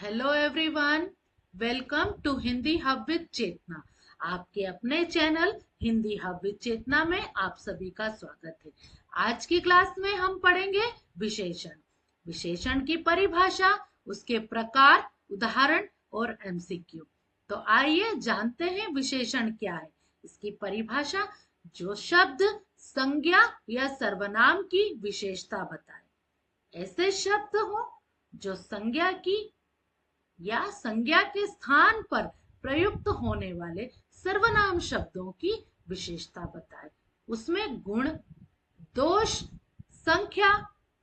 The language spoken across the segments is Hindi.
Hello everyone, welcome to Hindi hub with Chetna. आपके अपने channel Hindi hub with Chetna में आप सभी का स्वागत है। आज की क्लास में हम पढ़ेंगे विशेषण। विशेषण की परिभाषा, उसके प्रकार, उदाहरण और एमसीक्यू। तो आइए जानते हैं विशेषण क्या है। इसकी परिभाषा: जो शब्द संज्ञा या सर्वनाम की विशेषता बताए। ऐसे शब्द हो जो संज्ञा की या संज्ञा के स्थान पर प्रयुक्त होने वाले सर्वनाम शब्दों की विशेषता बताए। उसमें गुण, दोष, संख्या,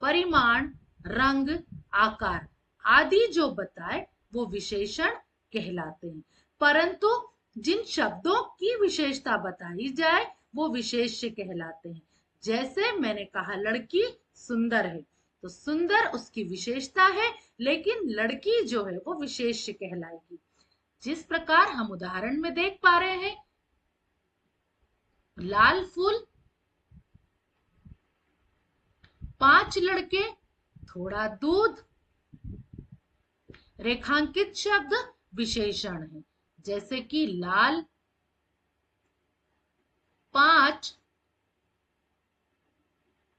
परिमाण, रंग, आकार आदि जो बताए वो विशेषण कहलाते हैं। परंतु जिन शब्दों की विशेषता बताई जाए वो विशेष्य कहलाते हैं। जैसे मैंने कहा लड़की सुंदर है, तो सुंदर उसकी विशेषता है, लेकिन लड़की जो है वो विशेष्य कहलाएगी। जिस प्रकार हम उदाहरण में देख पा रहे हैं, लाल फूल, 5 लड़के, थोड़ा दूध। रेखांकित शब्द विशेषण है, जैसे कि लाल, 5,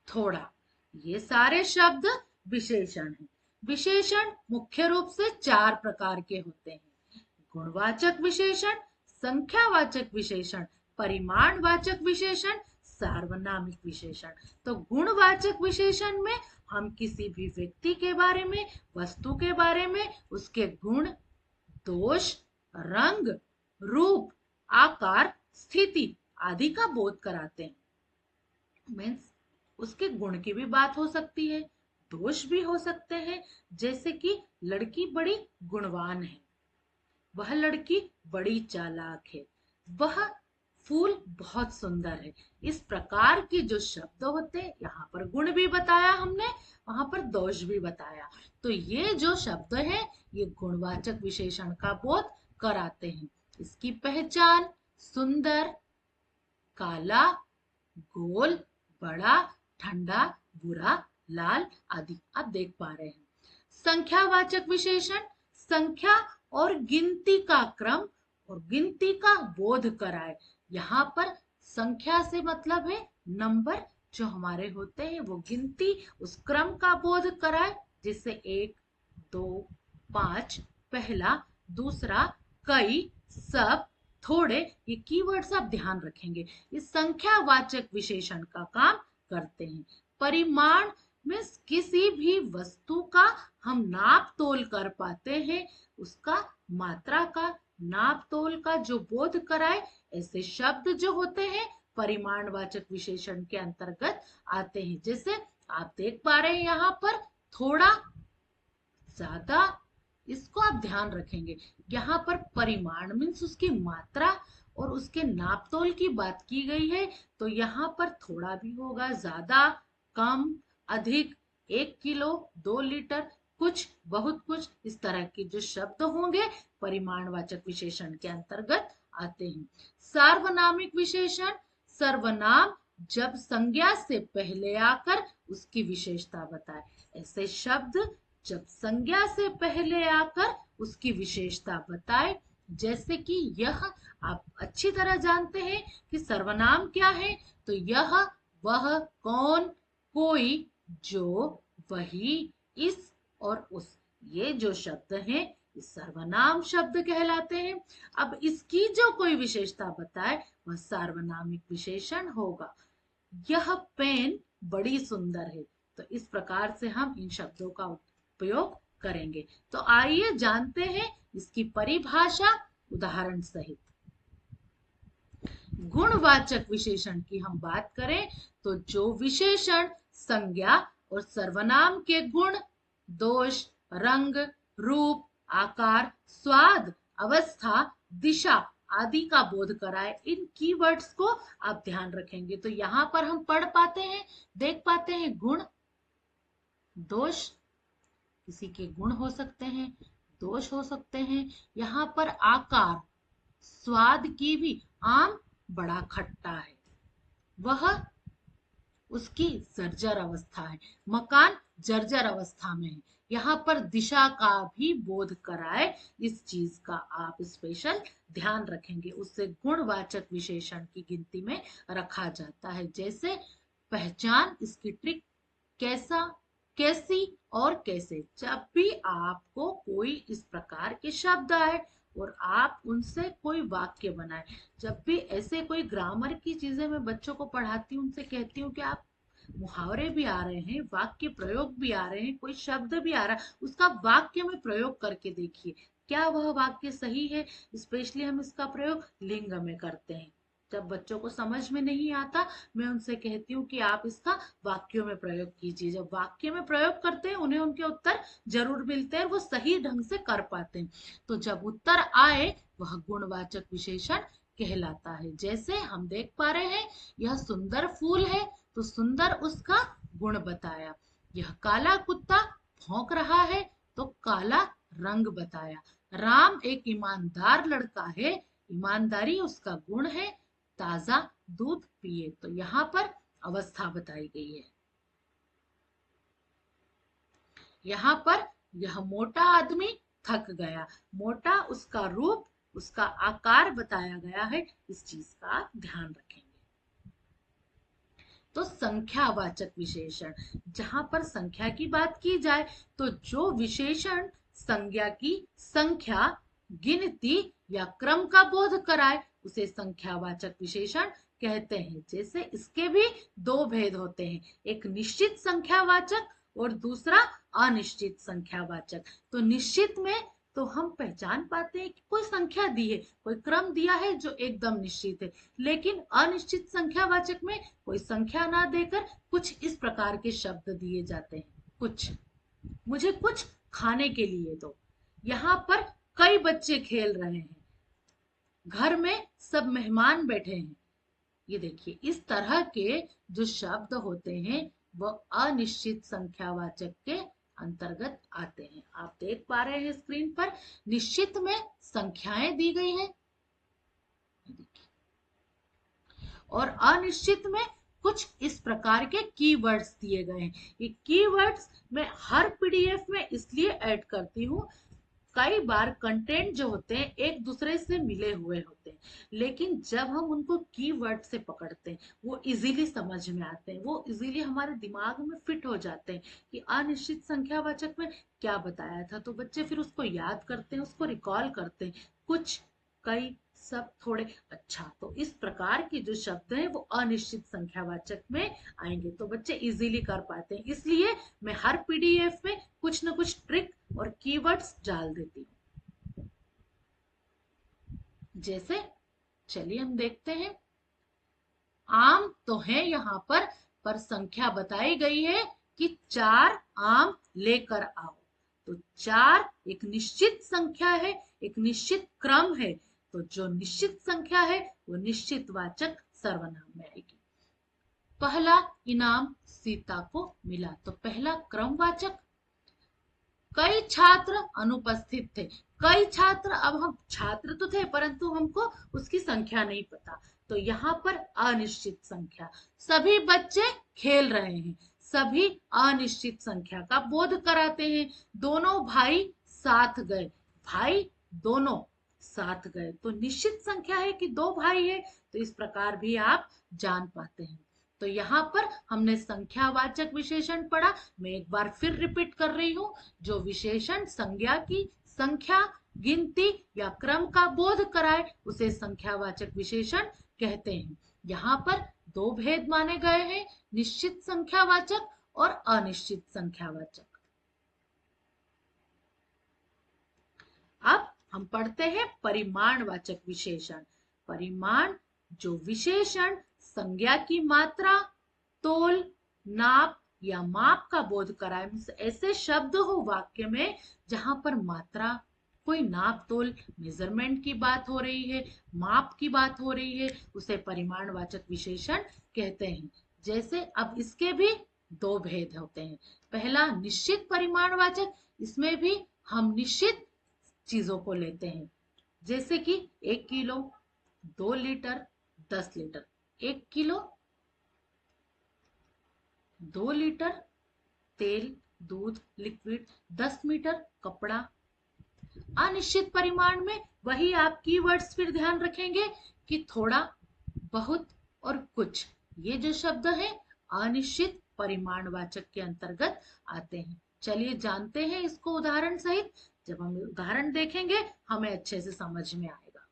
थोड़ा। ये सारे शब्द विशेषण हैं। विशेषण मुख्य रूप से 4 प्रकार के होते हैं: गुणवाचक विशेषण, संख्यावाचक विशेषण, परिमाणवाचक विशेषण, सार्वनामिक विशेषण। तो गुणवाचक विशेषण में हम किसी भी व्यक्ति के बारे में, वस्तु के बारे में, उसके गुण, दोष, रंग, रूप, आकार, स्थिति आदि का बोध कराते हैं। मीन्स उसके गुण की भी बात हो सकती है, दोष भी हो सकते हैं। जैसे कि लड़की बड़ी गुणवान है, वह लड़की बड़ी चालाक है, वह फूल बहुत सुंदर है। इस प्रकार के जो शब्द होते हैं, यहाँ पर गुण भी बताया हमने, वहां पर दोष भी बताया। तो ये जो शब्द है ये गुणवाचक विशेषण का बोध कराते हैं। इसकी पहचान: सुंदर, काला, गोल, बड़ा, ठंडा, बुरा, लाल आदि आप देख पा रहे हैं। संख्यावाचक विशेषण संख्या और गिनती का क्रम और गिनती का बोध कराए। यहाँ पर संख्या से मतलब है नंबर जो हमारे होते हैं, वो गिनती, उस क्रम का बोध कराए, जिससे 1, 2, 5, पहला, दूसरा, कई, सब, थोड़े, ये कीवर्ड्स आप ध्यान रखेंगे। इस संख्यावाचक विशेषण का काम करते हैं। परिमाण में किसी भी वस्तु का हम नाप तोल कर पाते हैं, उसका मात्रा का, नाप तोल का जो बोध कराए, ऐसे शब्द जो होते हैं परिमाणवाचक विशेषण के अंतर्गत आते हैं। जैसे आप देख पा रहे हैं यहाँ पर थोड़ा, ज्यादा, इसको आप ध्यान रखेंगे। यहाँ पर परिमाण मीन्स उसकी मात्रा और उसके नापतोल की बात की गई है, तो यहाँ पर थोड़ा भी होगा, ज्यादा, कम, अधिक, 1 किलो, 2 लीटर, कुछ, बहुत कुछ, इस तरह के जो शब्द होंगे परिमाणवाचक विशेषण के अंतर्गत आते हैं। सार्वनामिक विशेषण सर्वनाम जब संज्ञा से पहले आकर उसकी विशेषता बताए। ऐसे शब्द जब संज्ञा से पहले आकर उसकी विशेषता बताए। जैसे कि यह, आप अच्छी तरह जानते हैं कि सर्वनाम क्या है, तो यह, वह, कौन, कोई, जो, वही, इस और उस, ये जो शब्द हैं ये सर्वनाम शब्द कहलाते हैं। अब इसकी जो कोई विशेषता बताए वह सार्वनामिक विशेषण होगा। यह पेन बड़ी सुंदर है। तो इस प्रकार से हम इन शब्दों का उपयोग करेंगे। तो आइए जानते हैं इसकी परिभाषा उदाहरण सहित। गुणवाचक विशेषण की हम बात करें तो जो विशेषण संज्ञा और सर्वनाम के गुण, दोष, रंग, रूप, आकार, स्वाद, अवस्था, दिशा आदि का बोध कराए, इन कीवर्ड्स को आप ध्यान रखेंगे। तो यहाँ पर हम पढ़ पाते हैं, देख पाते हैं गुण, दोष, किसी के गुण हो सकते हैं, दोष हो सकते हैं। यहाँ पर आकार, स्वाद की भी, आम बड़ा खट्टा है, वह उसकी जर्जर अवस्था है। मकान जर्जर अवस्था में है। यहाँ पर दिशा का भी बोध कराए, इस चीज का आप स्पेशल ध्यान रखेंगे। उससे गुणवाचक विशेषण की गिनती में रखा जाता है। जैसे पहचान, इसकी ट्रिक, कैसा, कैसी और कैसे। जब भी आपको कोई इस प्रकार के शब्द आए और आप उनसे कोई वाक्य बनाए, जब भी ऐसे कोई ग्रामर की चीजें मैं बच्चों को पढ़ाती हूँ, उनसे कहती हूँ कि आप मुहावरे भी आ रहे हैं, वाक्य प्रयोग भी आ रहे हैं, कोई शब्द भी आ रहा है, उसका वाक्य में प्रयोग करके देखिए क्या वह वाक्य सही है। स्पेशली हम इसका प्रयोग लिंग में करते हैं। जब बच्चों को समझ में नहीं आता, मैं उनसे कहती हूँ कि आप इसका वाक्यों में प्रयोग कीजिए। जब वाक्य में प्रयोग करते हैं, उन्हें उनके उत्तर जरूर मिलते हैं, वो सही ढंग से कर पाते हैं। तो जब उत्तर आए, वह गुणवाचक विशेषण कहलाता है। जैसे हम देख पा रहे हैं, यह सुंदर फूल है, तो सुंदर उसका गुण बताया। यह काला कुत्ता भौंक रहा है, तो काला रंग बताया। राम एक ईमानदार लड़का है, ईमानदारी उसका गुण है। ताजा दूध पिए, तो यहाँ पर अवस्था बताई गई है। यहाँ पर यह मोटा आदमी थक गया, मोटा उसका रूप, उसका आकार बताया गया है। इस चीज का आप ध्यान रखेंगे। तो संख्यावाचक विशेषण, जहां पर संख्या की बात की जाए, तो जो विशेषण संज्ञा की संख्या, गिनती या क्रम का बोध कराए, उसे संख्यावाचक विशेषण कहते हैं। जैसे इसके भी दो भेद होते हैं, एक निश्चित संख्यावाचक और दूसरा अनिश्चित संख्यावाचक। तो निश्चित में तो हम पहचान पाते हैं कि कोई संख्या दी है, कोई क्रम दिया है जो एकदम निश्चित है। लेकिन अनिश्चित संख्यावाचक में कोई संख्या ना देकर कुछ इस प्रकार के शब्द दिए जाते हैं। कुछ, मुझे कुछ खाने के लिए दो। यहाँ पर कई बच्चे खेल रहे हैं, घर में सब मेहमान बैठे हैं। ये देखिए, इस तरह के जो शब्द होते हैं, वह अनिश्चित संख्यावाचक के अंतर्गत आते हैं। आप देख पा रहे हैं स्क्रीन पर, निश्चित में संख्याएं दी गई है और अनिश्चित में कुछ इस प्रकार के कीवर्ड्स दिए गए हैं। ये कीवर्ड्स मैं हर पीडीएफ में इसलिए ऐड करती हूँ, कई बार कंटेंट जो होते हैं एक दूसरे से मिले हुए होते हैं, लेकिन जब हम उनको कीवर्ड से पकड़ते हैं, वो इजीली समझ में आते हैं, वो इजीली हमारे दिमाग में फिट हो जाते हैं कि अनिश्चित संख्यावाचक में क्या बताया था। तो बच्चे फिर उसको याद करते हैं, उसको रिकॉल करते हैं। कुछ, कई, सब, थोड़े। अच्छा, तो इस प्रकार के जो शब्द हैं वो अनिश्चित संख्यावाचक में आएंगे, तो बच्चे इजीली कर पाते हैं। इसलिए मैं हर पीडीएफ में कुछ ना कुछ ट्रिक और कीवर्ड्स डाल देती हूँ। जैसे, चलिए हम देखते हैं। आम तो है यहाँ पर संख्या बताई गई है कि 4 आम लेकर आओ। तो 4 एक निश्चित संख्या है, एक निश्चित क्रम है। तो जो निश्चित संख्या है वो निश्चित वाचक सर्वनाम में आएगी। पहला इनाम सीता को मिला, तो पहला क्रमवाचक। कई छात्र अनुपस्थित थे। कई छात्र, अब हम छात्र तो थे परंतु हमको उसकी संख्या नहीं पता, तो यहाँ पर अनिश्चित संख्या। सभी बच्चे खेल रहे हैं, सभी अनिश्चित संख्या का बोध कराते हैं। दोनों भाई साथ गए, भाई दोनों साथ गए, तो निश्चित संख्या है कि दो भाई है। तो इस प्रकार भी आप जान पाते हैं। तो यहाँ पर हमने संख्यावाचक विशेषण पढ़ा। मैं एक बार फिर रिपीट कर रही हूँ। जो विशेषण संज्ञा की संख्या, गिनती या क्रम का बोध कराए, उसे संख्यावाचक विशेषण कहते हैं। यहाँ पर दो भेद माने गए हैं, निश्चित संख्यावाचक और अनिश्चित संख्यावाचक। अब हम पढ़ते हैं परिमाणवाचक विशेषण। परिमाण, जो विशेषण संज्ञा की मात्रा, तोल, नाप या माप का बोध कराए। ऐसे शब्द हो वाक्य में जहां पर मात्रा, कोई नाप तोल, मेजरमेंट की बात हो रही है, माप की बात हो रही है, उसे परिमाणवाचक विशेषण कहते हैं। जैसे अब इसके भी दो भेद होते हैं। पहला निश्चित परिमाणवाचक, इसमें भी हम निश्चित चीजों को लेते हैं। जैसे कि 1 kilo, 2 litre, 10 litre. 1 kilo, 2 litre तेल, दूध लिक्विड, 10 मीटर कपड़ा। अनिश्चित परिमाण में वही आप कीवर्ड्स फिर ध्यान रखेंगे कि थोड़ा, बहुत और कुछ, ये जो शब्द है अनिश्चित परिमाणवाचक के अंतर्गत आते हैं। चलिए जानते हैं इसको उदाहरण सहित। जब हम उदाहरण देखेंगे हमें अच्छे से समझ में आएगा।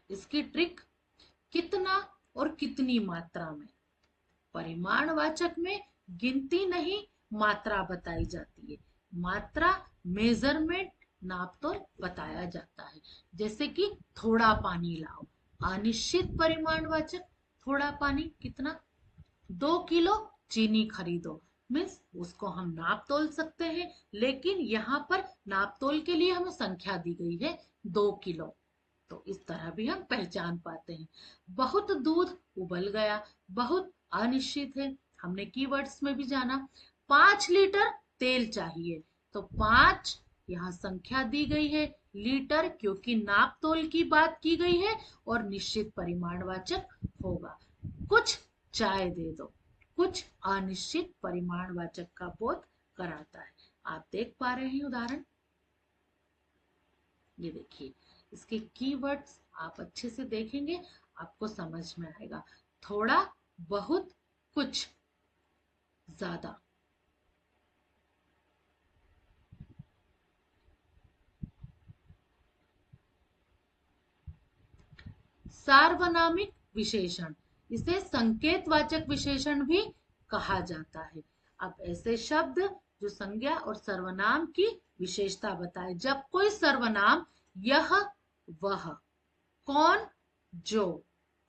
इसकी ट्रिक, कितना और कितनी मात्रा में। परिमाणवाचक में गिनती नहीं, मात्रा बताई जाती है। मात्रा मेजरमेंट, नापतोल बताया जाता है। जैसे कि थोड़ा पानी लाओ। अनिश्चित परिमाणवाचक, थोड़ा पानी कितना, 2 किलो चीनी खरीदो, मीन्स उसको हम नाप तोल सकते हैं, लेकिन यहाँ पर नाप तोल के लिए हमें संख्या दी गई है 2 किलो। तो इस तरह भी हम पहचान पाते हैं। बहुत दूध उबल गया, बहुत अनिश्चित है, हमने कीवर्ड्स में भी जाना। 5 लीटर तेल चाहिए, तो 5 यहाँ संख्या दी गई है, लीटर क्योंकि नाप तोल की बात की गई है और निश्चित परिमाणवाचक होगा। कुछ चाय दे दो, कुछ अनिश्चित परिमाणवाचक का बोध कराता है। आप देख पा रहे हैं उदाहरण। ये देखिए, इसके कीवर्ड्स आप अच्छे से देखेंगे आपको समझ में आएगा। थोड़ा, बहुत, कुछ, ज्यादा। सार्वनामिक विशेषण, इसे संकेतवाचक विशेषण भी कहा जाता है। अब ऐसे शब्द जो संज्ञा और सर्वनाम की विशेषता बताए। जब कोई सर्वनाम यह, वह, कौन, जो,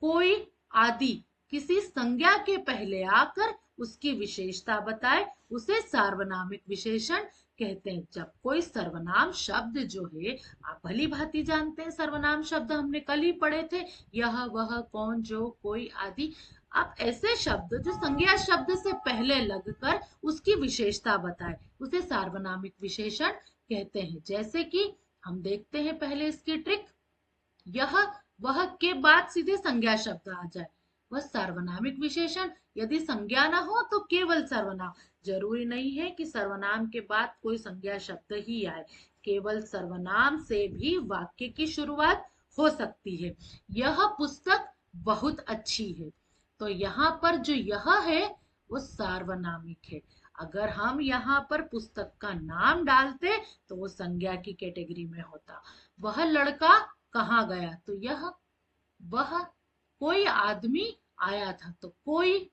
कोई आदि किसी संज्ञा के पहले आकर उसकी विशेषता बताए, उसे सार्वनामिक विशेषण कहते हैं। जब कोई सर्वनाम शब्द जो है, आप भली भांति जानते हैं सर्वनाम शब्द हमने कल ही पढ़े थे, यह, वह, कौन, जो, कोई आदि। अब ऐसे शब्द जो संज्ञा शब्द से पहले लगकर उसकी विशेषता बताए, उसे सार्वनामिक विशेषण कहते हैं। जैसे कि हम देखते हैं पहले इसकी ट्रिक। यह, वह के बाद सीधे संज्ञा शब्द आ जाए, वह सार्वनामिक विशेषण। यदि संज्ञा ना हो तो केवल सर्वनाम। जरूरी नहीं है कि सर्वनाम के बाद कोई संज्ञा शब्द ही आए, केवल सर्वनाम से भी वाक्य की शुरुआत हो सकती है। यह पुस्तक बहुत अच्छी है, तो यहाँ पर जो यह है वो सार्वनामिक है। अगर हम यहाँ पर पुस्तक का नाम डालते तो वो संज्ञा की कैटेगरी में होता। वह लड़का कहाँ गया, तो यह, वह। कोई आदमी आया था, तो कोई।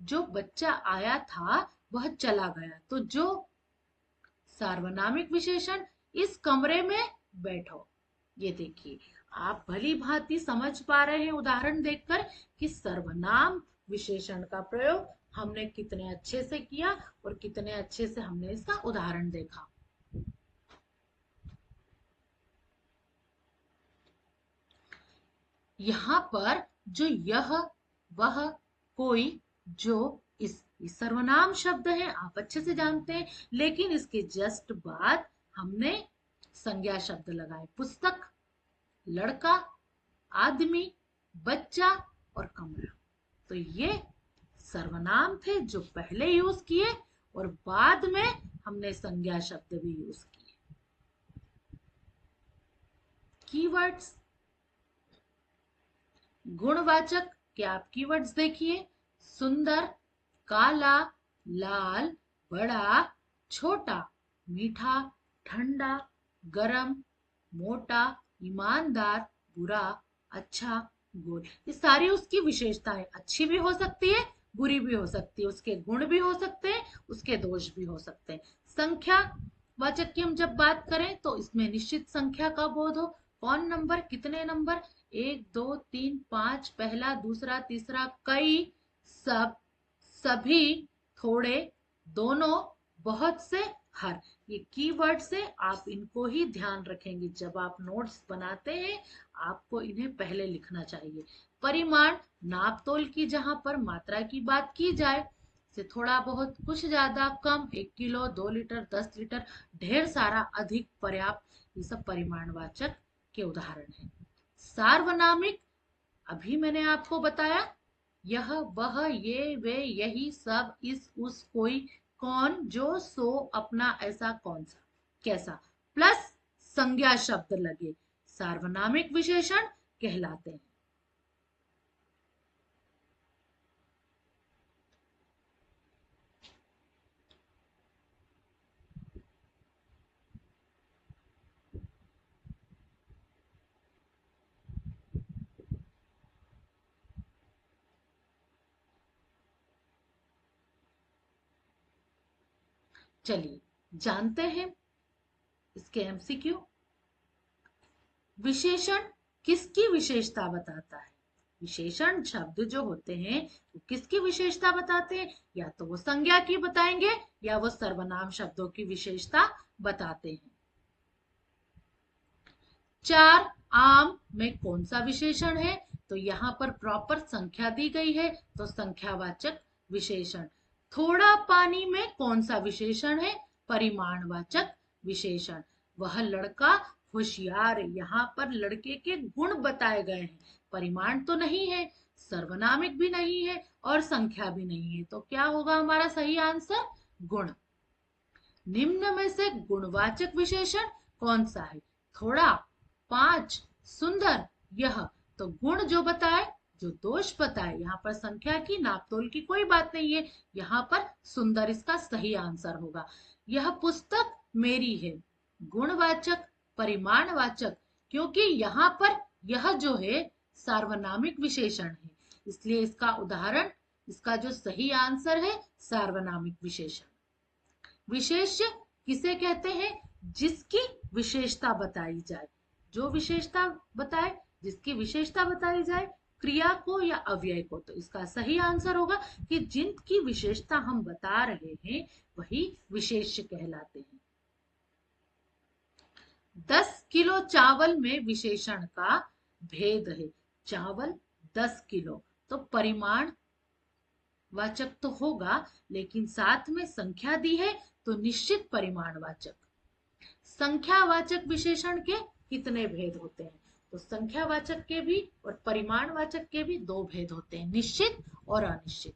जो बच्चा आया था वह चला गया, तो जो। सार्वनामिक विशेषण, इस कमरे में बैठो। ये देखिए, आप भली भांति समझ पा रहे हैं उदाहरण देखकर कि सर्वनाम विशेषण का प्रयोग हमने कितने अच्छे से किया और कितने अच्छे से हमने इसका उदाहरण देखा। यहाँ पर जो यह, वह, कोई, जो, इस सर्वनाम शब्द है, आप अच्छे से जानते हैं, लेकिन इसके जस्ट बाद हमने संज्ञा शब्द लगाए। पुस्तक, लड़का, आदमी, बच्चा और कमरा। तो ये सर्वनाम थे जो पहले यूज किए और बाद में हमने संज्ञा शब्द भी यूज किए। कीवर्ड्स, गुणवाचक के आप कीवर्ड्स देखिए। सुंदर, काला, लाल, बड़ा, छोटा, मीठा, ठंडा, गरम, मोटा, ईमानदार, बुरा, अच्छा, गोल। ये सारी उसकी विशेषताएं, अच्छी भी हो सकती है, बुरी भी हो सकती है, उसके गुण भी हो सकते हैं, उसके दोष भी हो सकते हैं। संख्या वाचक की हम जब बात करें तो इसमें निश्चित संख्या का बोध हो। कौन नंबर, कितने नंबर, 1 2 3 5, पहला, दूसरा, तीसरा, कई, सब, सभी, थोड़े, दोनों, बहुत से, हर। ये कीवर्ड से आप इनको ही ध्यान रखेंगे। जब आप नोट्स बनाते हैं आपको इन्हें पहले लिखना चाहिए। परिमाण, नाप तोल की जहां पर मात्रा की बात की जाए, से थोड़ा बहुत, कुछ ज्यादा, कम, 1 किलो, 2 लीटर, 10 लीटर, ढेर सारा, अधिक, पर्याप्त, ये सब परिमाणवाचक के उदाहरण हैं। सार्वनामिक, अभी मैंने आपको बताया, यह वह ये वे यही सब इस उस कोई कौन जो सो अपना ऐसा कौन सा कैसा प्लस संज्ञा शब्द लगे सार्वनामिक विशेषण कहलाते हैं। चलिए जानते हैं इसके एमसीक्यू। विशेषण किसकी विशेषता बताता है? विशेषण शब्द जो होते हैं वो किसकी विशेषता बताते हैं? या तो वो संज्ञा की बताएंगे या वो सर्वनाम शब्दों की विशेषता बताते हैं। चार आम में कौन सा विशेषण है? तो यहाँ पर प्रॉपर संख्या दी गई है तो संख्यावाचक विशेषण। थोड़ा पानी में कौन सा विशेषण है? परिमाणवाचक विशेषण। वह लड़का होशियार है, यहाँ पर लड़के के गुण बताए गए हैं, परिमाण तो नहीं है, सर्वनामिक भी नहीं है और संख्या भी नहीं है, तो क्या होगा हमारा सही आंसर? गुण। निम्न में से गुणवाचक विशेषण कौन सा है? थोड़ा, पांच, सुंदर, यह। तो गुण जो बताए, जो दोष बताए, यहाँ पर संख्या की नापतोल की कोई बात नहीं है, यहाँ पर सुंदर इसका सही आंसर होगा। यह पुस्तक मेरी है, गुणवाचक परिमाणवाचक, क्योंकि यहाँ पर यह जो है सार्वनामिक विशेषण है, इसलिए इसका उदाहरण, इसका जो सही आंसर है सार्वनामिक विशेषण। विशेष्य किसे कहते हैं? जिसकी विशेषता बताई जाए, जो विशेषता बताए, जिसकी विशेषता बताई जाए क्रिया को या अव्यय को, तो इसका सही आंसर होगा कि जिनकी विशेषता हम बता रहे हैं वही विशेष्य कहलाते हैं। 10 किलो चावल में विशेषण का भेद है। चावल 10 किलो, तो परिमाण वाचक तो होगा, लेकिन साथ में संख्या दी है तो निश्चित परिमाणवाचक। संख्यावाचक विशेषण के कितने भेद होते हैं? तो संख्यावाचक के भी और परिमाणवाचक के भी दो भेद होते हैं, निश्चित और अनिश्चित।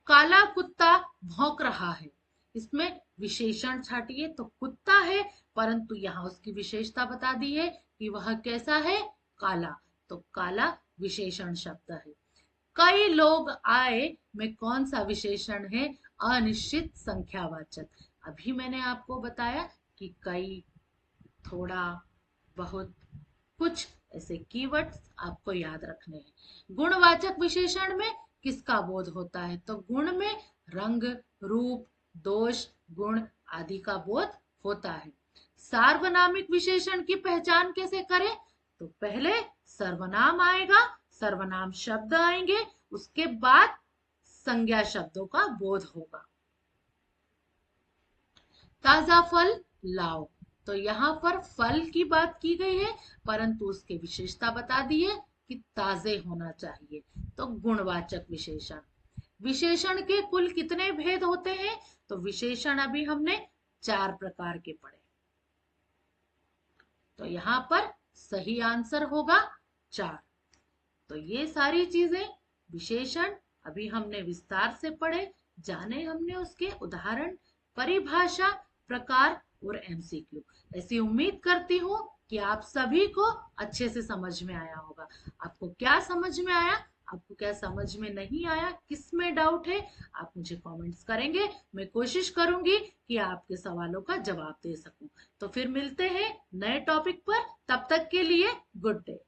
काला कुत्ता भौंक रहा है, इसमें विशेषण छाटिए तो कुत्ता है, परंतु यहाँ उसकी विशेषता बता दी है कि वह कैसा है? काला, तो काला विशेषण शब्द है। कई लोग आए में कौन सा विशेषण है? अनिश्चित संख्यावाचक। अभी मैंने आपको बताया कि कई, थोड़ा, बहुत, कुछ ऐसे कीवर्ड्स आपको याद रखने हैं। गुणवाचक विशेषण में किसका बोध होता है? तो गुण में रंग, रूप, दोष, गुण आदि का बोध होता है। सार्वनामिक विशेषण की पहचान कैसे करें? तो पहले सर्वनाम आएगा, सर्वनाम शब्द आएंगे, उसके बाद संज्ञा शब्दों का बोध होगा। ताजा फल लाओ, तो यहाँ पर फल की बात की गई है, परंतु उसकी विशेषता बता दी है कि ताजे होना चाहिए, तो गुणवाचक विशेषण। विशेषण के कुल कितने भेद होते हैं? तो विशेषण अभी हमने 4 प्रकार के पढ़े, तो यहाँ पर सही आंसर होगा 4। तो ये सारी चीजें विशेषण अभी हमने विस्तार से पढ़े, जाने हमने उसके उदाहरण, परिभाषा, प्रकार और एमसीक्यू। ऐसी उम्मीद करती हूँ कि आप सभी को अच्छे से समझ में आया होगा। आपको क्या समझ में आया, आपको क्या समझ में नहीं आया, किस में डाउट है, आप मुझे कमेंट्स करेंगे, मैं कोशिश करूंगी कि आपके सवालों का जवाब दे सकूं। तो फिर मिलते हैं नए टॉपिक पर, तब तक के लिए गुड डे।